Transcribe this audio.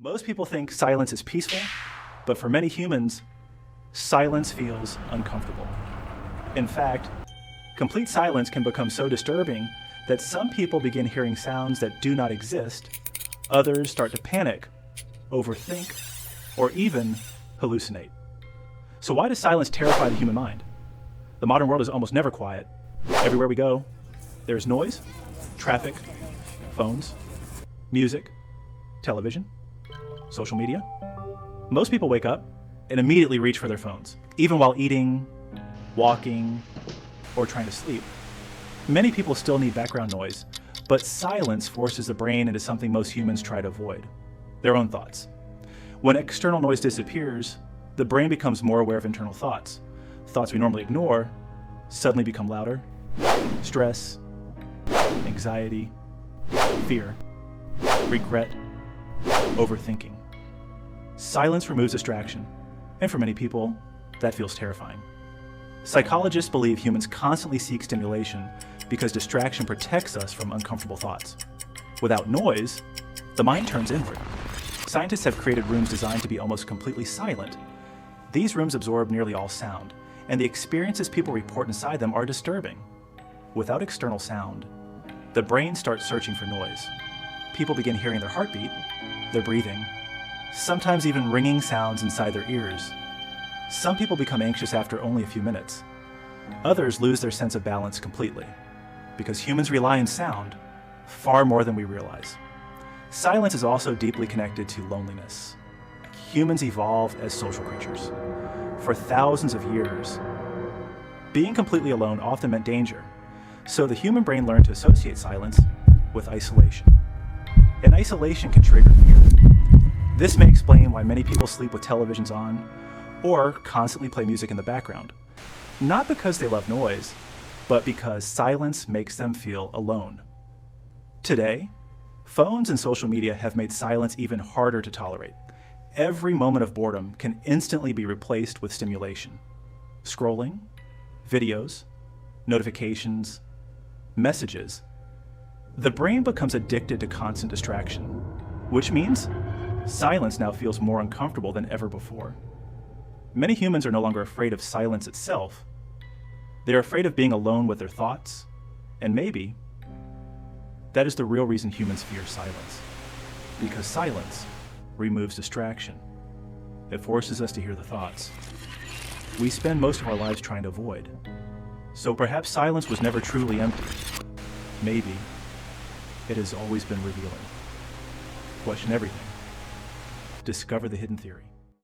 Most people think silence is peaceful, but for many humans, silence feels uncomfortable. In fact, complete silence can become so disturbing that some people begin hearing sounds that do not exist, others start to panic, overthink, or even hallucinate. So why does silence terrify the human mind? The modern world is almost never quiet. Everywhere we go, there's noise, traffic, phones, music, television, social media. Most people wake up and immediately reach for their phones, even while eating, walking, or trying to sleep. Many people still need background noise, but silence forces the brain into something most humans try to avoid: their own thoughts. When external noise disappears, the brain becomes more aware of internal thoughts. Thoughts we normally ignore suddenly become louder. Stress, anxiety, fear, regret, overthinking. Silence removes distraction, and for many people, that feels terrifying. Psychologists believe humans constantly seek stimulation because distraction protects us from uncomfortable thoughts. Without noise, the mind turns inward. Scientists have created rooms designed to be almost completely silent. These rooms absorb nearly all sound, and the experiences people report inside them are disturbing. Without external sound, the brain starts searching for noise. People begin hearing their heartbeat, their breathing, sometimes even ringing sounds inside their ears. Some people become anxious after only a few minutes. Others lose their sense of balance completely, because humans rely on sound far more than we realize. Silence is also deeply connected to loneliness. Humans evolved as social creatures. For thousands of years, being completely alone often meant danger, so the human brain learned to associate silence with isolation. And isolation can trigger fear. This may explain why many people sleep with televisions on or constantly play music in the background. Not because they love noise, but because silence makes them feel alone. Today, phones and social media have made silence even harder to tolerate. Every moment of boredom can instantly be replaced with stimulation. Scrolling, videos, notifications, messages. The brain becomes addicted to constant distraction, which means silence now feels more uncomfortable than ever before. Many humans are no longer afraid of silence itself. They're afraid of being alone with their thoughts, and maybe that is the real reason humans fear silence. Because silence removes distraction. It forces us to hear the thoughts we spend most of our lives trying to avoid. So perhaps silence was never truly empty. Maybe it has always been revealing. Question everything. Discover the hidden theory.